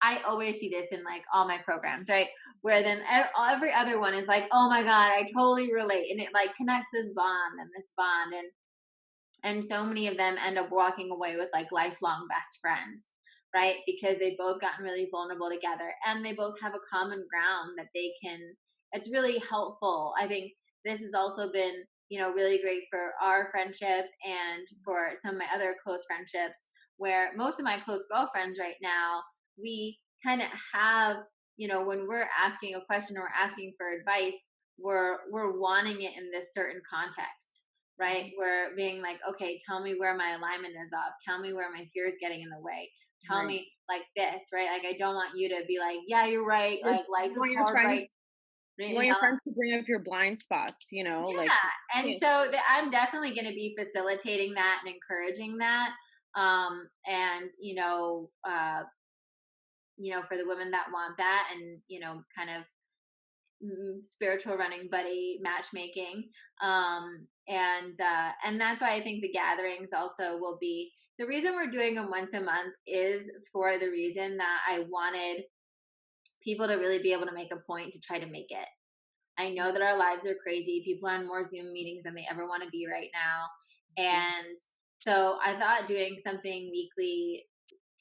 I always see this in like all my programs, right? Where then every other one is like, oh my God, I totally relate. And it like connects this bond and this bond. And so many of them end up walking away with like lifelong best friends, right? Because they've both gotten really vulnerable together and they both have a common ground that they can, it's really helpful. I think this has also been, really great for our friendship and for some of my other close friendships, where most of my close girlfriends right now, we kind of have, when we're asking a question or asking for advice, we're wanting it in this certain context, right? We're being like, okay, tell me where my alignment is off. Tell me where my fear is getting in the way. Tell Right. me like this, right? Like, I don't want you to be like, yeah, you're right. Or Like, life you is want your hard, right? friends you want You your know? friends to bring up your blind spots, you know, like, Yeah. And yeah. so I'm definitely going to be facilitating that and encouraging that. And, for the women that want that, and, kind of spiritual running buddy matchmaking. And that's why I think the gatherings also will be the reason we're doing them once a month, is for the reason that I wanted people to really be able to make a point to try to make it. I know that our lives are crazy. People are on more Zoom meetings than they ever want to be right now. Mhm. And so I thought doing something weekly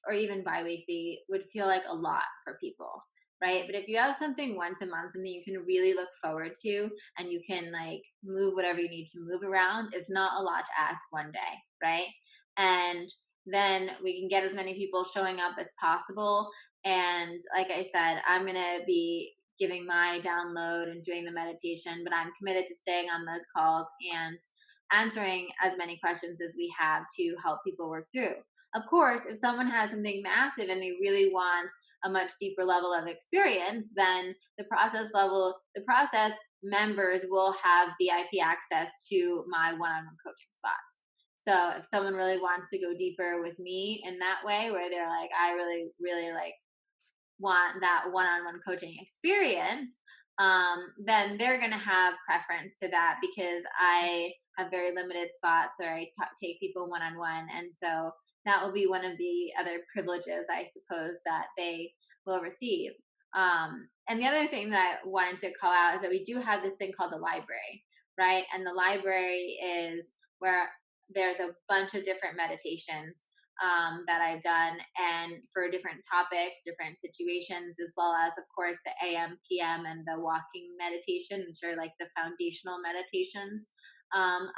or even bi-weekly would feel like a lot for people, right? But if you have something once a month, something you can really look forward to, and you can like move whatever you need to move around, it's not a lot to ask one day, right? And then we can get as many people showing up as possible. And like I said, I'm going to be giving my download and doing the meditation, but I'm committed to staying on those calls and answering as many questions as we have to help people work through. Of course, if someone has something massive and they really want a much deeper level of experience, then the process members will have VIP access to my one-on-one coaching spots. So if someone really wants to go deeper with me in that way, where they're like, I really, really like want that one-on-one coaching experience, then they're going to have preference to that, because I have very limited spots where I take people one-on-one. And so that will be one of the other privileges, I suppose, that they will receive. And the other thing that I wanted to call out is that we do have this thing called the library, right? And the library is where there's a bunch of different meditations that I've done, and for different topics, different situations, as well as, of course, the AM, PM, and the walking meditation, which are like the foundational meditations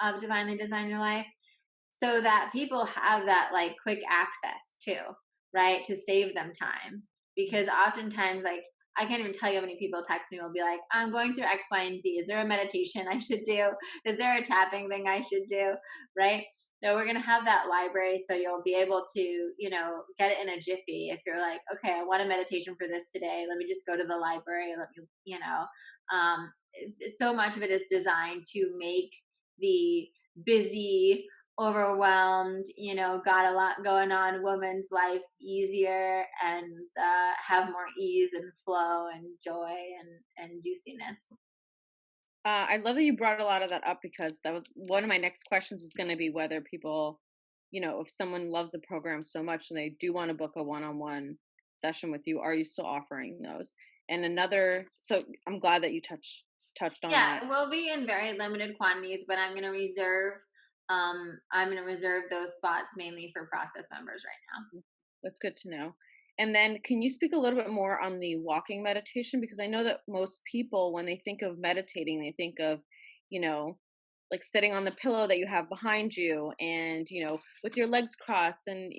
of Divinely Design Your Life, so that people have that like quick access to, right, to save them time. Because oftentimes, like, I can't even tell you how many people text me will be like, I'm going through X, Y, and Z. Is there a meditation I should do? Is there a tapping thing I should do? Right? So we're going to have that library, so you'll be able to, get it in a jiffy. If you're like, okay, I want a meditation for this today, let me just go to the library. Let me, so much of it is designed to make the busy, overwhelmed, got a lot going on woman's life easier, and have more ease and flow and joy and juiciness. I love that you brought a lot of that up, because that was one of my next questions, was going to be whether people, if someone loves the program so much and they do want to book a one-on-one session with you, are you still offering those? And so I'm glad that you touched on Yeah, that. it will be in very limited quantities, but I'm going to reserve those spots mainly for process members right now. That's good to know. And then can you speak a little bit more on the walking meditation? Because I know that most people, when they think of meditating, they think of, you know, like sitting on the pillow that you have behind you, and, with your legs crossed, and,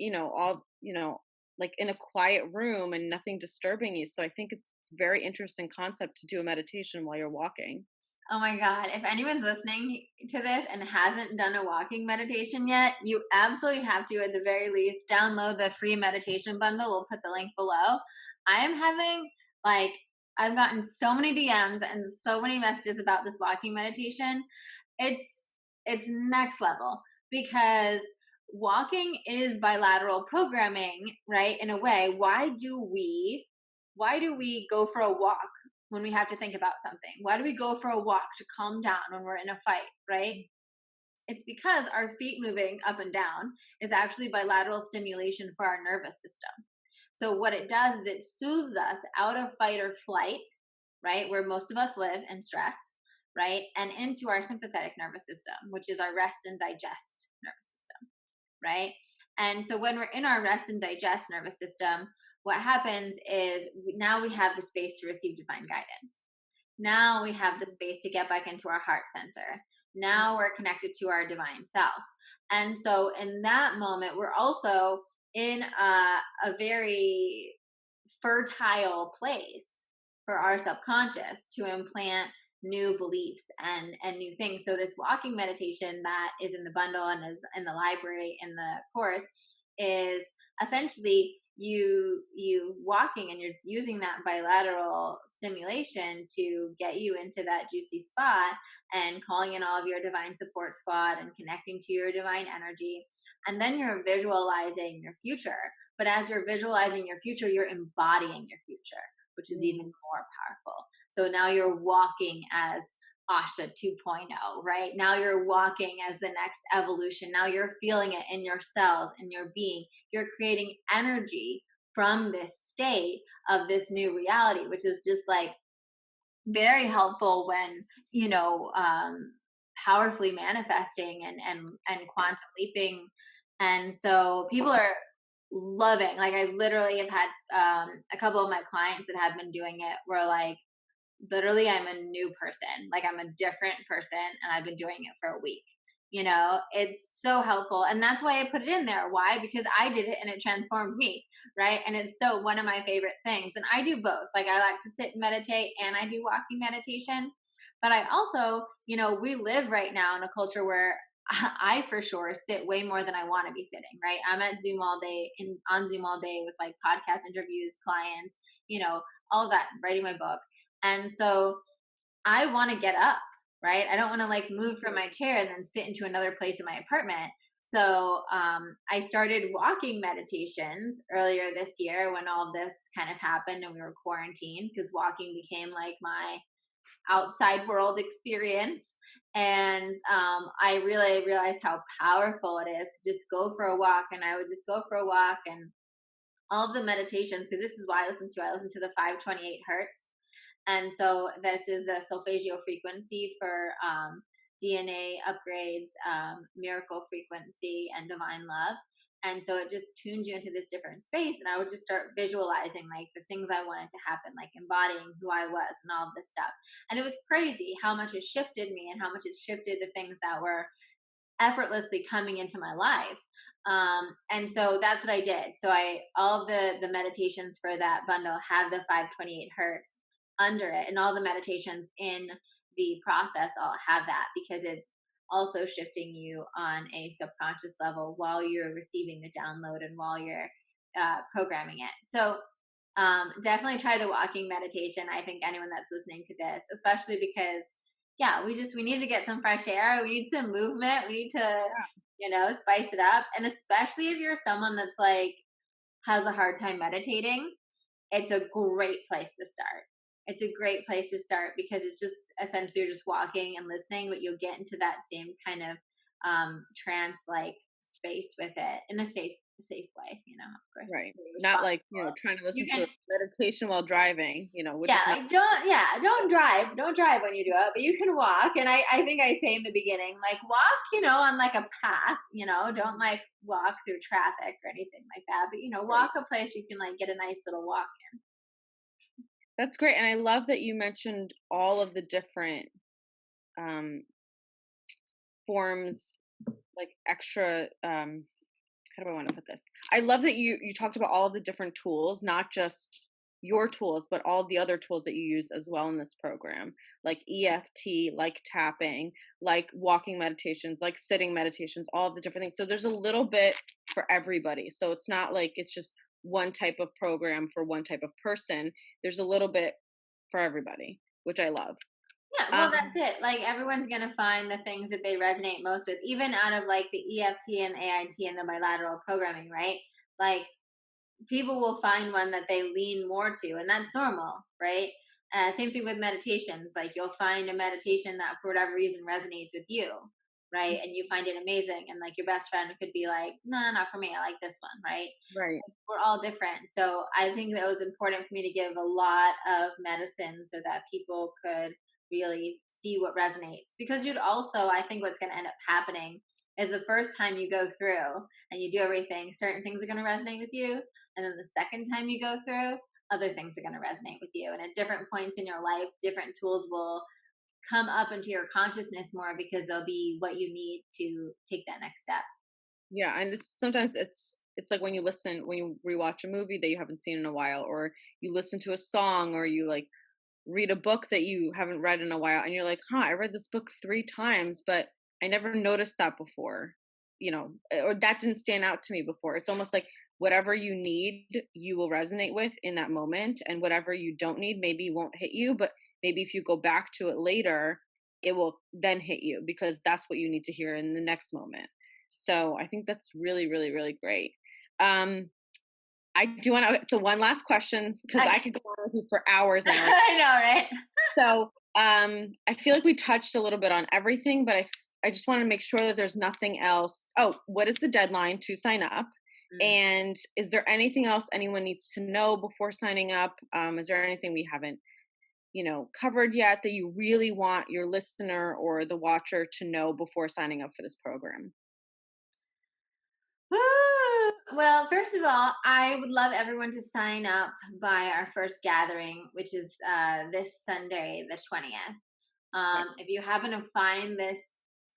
like in a quiet room and nothing disturbing you. So I think it's a very interesting concept to do a meditation while you're walking. Oh my God. If anyone's listening to this and hasn't done a walking meditation yet, you absolutely have to, at the very least, download the free meditation bundle. We'll put the link below. I am having, like, I've gotten so many DMs and so many messages about this walking meditation. It's next level, because walking is bilateral programming, right? In a way, why do we go for a walk when we have to think about something? Why do we go for a walk to calm down when we're in a fight, right? It's because our feet moving up and down is actually bilateral stimulation for our nervous system. So what it does is it soothes us out of fight or flight, right, where most of us live in stress, right, and into our sympathetic nervous system, which is our rest and digest nervous system, right? And so when we're in our rest and digest nervous system, what happens is now we have the space to receive divine guidance. Now we have the space to get back into our heart center. Now we're connected to our divine self. And so in that moment, we're also in a very fertile place for our subconscious to implant new beliefs and new things. So this walking meditation that is in the bundle and is in the library in the course is essentially you walking, and you're using that bilateral stimulation to get you into that juicy spot and calling in all of your divine support squad and connecting to your divine energy. And then you're visualizing your future. But as you're visualizing your future, you're embodying your future, which is even more powerful. So now you're walking as Asya 2.0, right? Now you're walking as the next evolution. Now you're feeling it in your cells, in your being. You're creating energy from this state of this new reality, which is just like very helpful when, powerfully manifesting and quantum leaping. And so people are loving, like, I literally have had a couple of my clients that have been doing it where, like, literally I'm a new person, like I'm a different person, and I've been doing it for a week. It's so helpful, and that's why I put it in there. Why? Because I did it and it transformed me, right? And it's so one of my favorite things. And I do both. Like, I like to sit and meditate, and I do walking meditation. But I also, we live right now in a culture where I for sure sit way more than I want to be sitting, right? I'm at Zoom all day, on Zoom all day with like podcast interviews, clients, all of that, writing my book. And so I want to get up, right? I don't want to like move from my chair and then sit into another place in my apartment. So I started walking meditations earlier this year when all of this kind of happened and we were quarantined, because walking became like my outside world experience. And I really realized how powerful it is to just go for a walk. And I would just go for a walk, and all of the meditations, because this is why I listen to the 528 hertz. And so this is the solfeggio frequency for DNA upgrades, miracle frequency, and divine love. And so it just tunes you into this different space. And I would just start visualizing like the things I wanted to happen, like embodying who I was and all of this stuff. And it was crazy how much it shifted me and how much it shifted the things that were effortlessly coming into my life. And so that's what I did. So all of the meditations for that bundle have the 528 hertz under it, and all the meditations in the process all have that, because it's also shifting you on a subconscious level while you're receiving the download and while you're programming it. So definitely try the walking meditation. I think anyone that's listening to this, especially because we need to get some fresh air. We need some movement. We need to, spice it up. And especially if you're someone that's like has a hard time meditating, it's a great place to start. It's a great place to start because it's just essentially you're just walking and listening, but you'll get into that same kind of trance like space with it in a safe way, of course. Right. Not like, trying to listen to a meditation while driving, which is not. Don't drive when you do it, but you can walk. And I think I say in the beginning, like, walk, on like a path, don't like walk through traffic or anything like that, but walk a place you can like get a nice little walk in. That's great. And I love that you mentioned all of the different forms, like extra, how do I want to put this? I love that you talked about all of the different tools, not just your tools, but all the other tools that you use as well in this program, like EFT, like tapping, like walking meditations, like sitting meditations, all of the different things. So there's a little bit for everybody. So it's not like it's just one type of program for one type of person. There's a little bit for everybody, which I love. Yeah, well, that's it. Like, everyone's going to find the things that they resonate most with, even out of like the EFT and AIT and the bilateral programming, right? Like, people will find one that they lean more to, and that's normal, right? Same thing with meditations. Like, you'll find a meditation that for whatever reason resonates with you, right? And you find it amazing, and like your best friend could be like, no, not for me, I like this one, right? Right. We're all different. So I think that it was important for me to give a lot of medicine so that people could really see what resonates. Because you'd also, I think what's going to end up happening is the first time you go through and you do everything, certain things are going to resonate with you. And then the second time you go through, other things are going to resonate with you. And at different points in your life, different tools will come up into your consciousness more, because they'll be what you need to take that next step. Yeah, and it's like when you rewatch a movie that you haven't seen in a while, or you listen to a song, or you like read a book that you haven't read in a while, and you're like, "Huh, I read this book 3 times, but I never noticed that before." Or that didn't stand out to me before. It's almost like whatever you need, you will resonate with in that moment, and whatever you don't need maybe won't hit you, but maybe if you go back to it later, it will then hit you because that's what you need to hear in the next moment. So, I think that's really, really, really great. Um, I do wanna so one last question because I Okay. could go on with you for hours and hours. I know, right? So, I feel like we touched a little bit on everything, but I just want to make sure that there's nothing else. Oh, what is the deadline to sign up? Mm. And is there anything else anyone needs to know before signing up? Is there anything we haven't, covered yet that you really want your listener or the watcher to know before signing up for this program? Woo! Well, first of all, I would love everyone to sign up by our first gathering, which is this Sunday, the 20th. Okay. If you happen to find this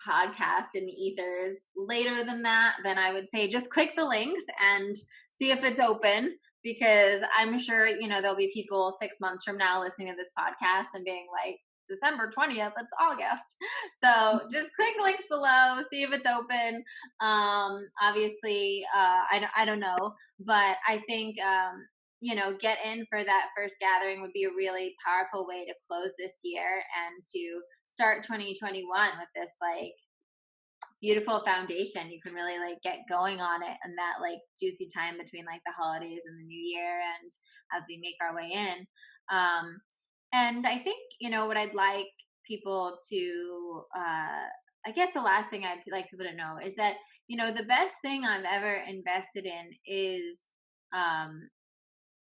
podcast in the ethers later than that, then I would say just click the links and see if it's open, because I'm sure, there'll be people 6 months from now listening to this podcast and being like, December 20th, it's August. So just click the links below, see if it's open. Obviously, I don't know, but I think, get in for that first gathering would be a really powerful way to close this year and to start 2021 with this like beautiful foundation. You can really like get going on it and that like juicy time between like the holidays and the new year, and as we make our way in. And I think, what I'd like people to I guess the last thing I'd like people to know is that, the best thing I've ever invested in um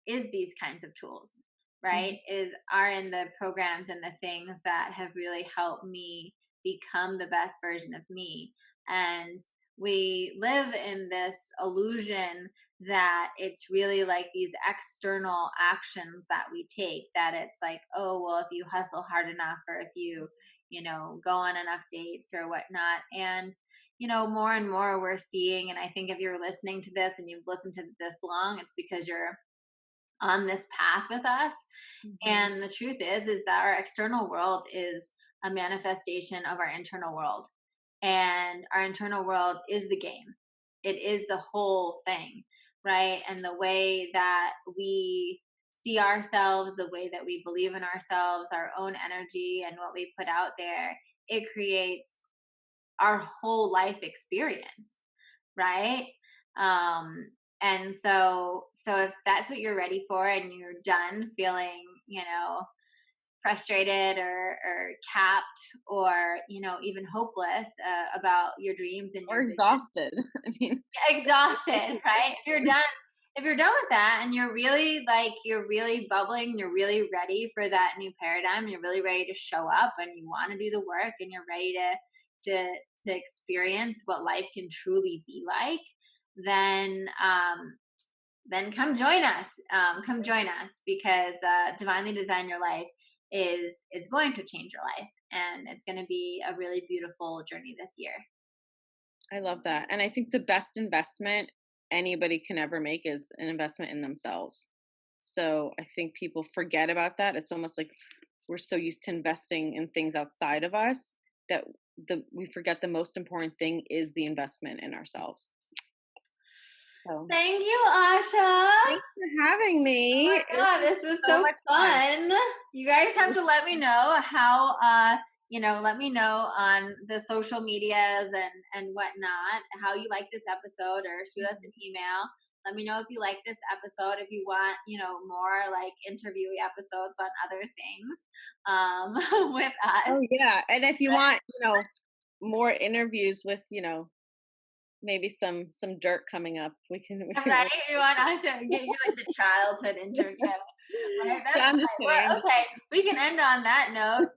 is these kinds of tools, right? Mhm. Are in the programs and the things that have really helped me become the best version of me. And we live in this illusion that it's really like these external actions that we take, that it's like, oh well, if you hustle hard enough, or if you go on enough dates or whatnot. And more and more we're seeing, and I think if you're listening to this and you've listened to this long, it's because you're on this path with us. Mhm. And the truth is that our external world is a manifestation of our internal world. And our internal world is the game. It is the whole thing, right? And the way that we see ourselves, the way that we believe in ourselves, our own energy, and what we put out there, it creates our whole life experience, right? Um, and so if that's what you're ready for and you're done feeling, frustrated or capped, or even hopeless about your dreams and Or your vision, exhausted. I mean, exhausted, right? If you're done with that and you're really bubbling, you're really ready for that new paradigm, you're really ready to show up and you want to do the work and you're ready to experience what life can truly be like, then come join us. Come join us, because divinely design your life is going to change your life, and it's going to be a really beautiful journey this year. I love that. And I think the best investment anybody can ever make is an investment in themselves. So I think people forget about that. It's almost like we're so used to investing in things outside of us that we forget the most important thing is the investment in ourselves. So Thank you, Asha. thanks for having Oh me. my It god, was this was so so much fun. fun. You guys have to let me know how let me know on the social medias and whatnot how you like this episode, or shoot us an Mhm. email. Let me know if you like this episode, if you want, more like interviewee episodes on other things with us. Oh yeah. And if you want, more interviews with, maybe some dirt coming up, we can Right? work. You want Asha to get you like the childhood interview. Right? Yeah, That's I'm just fine. kidding. I'm just Okay, kidding. we can end on that note.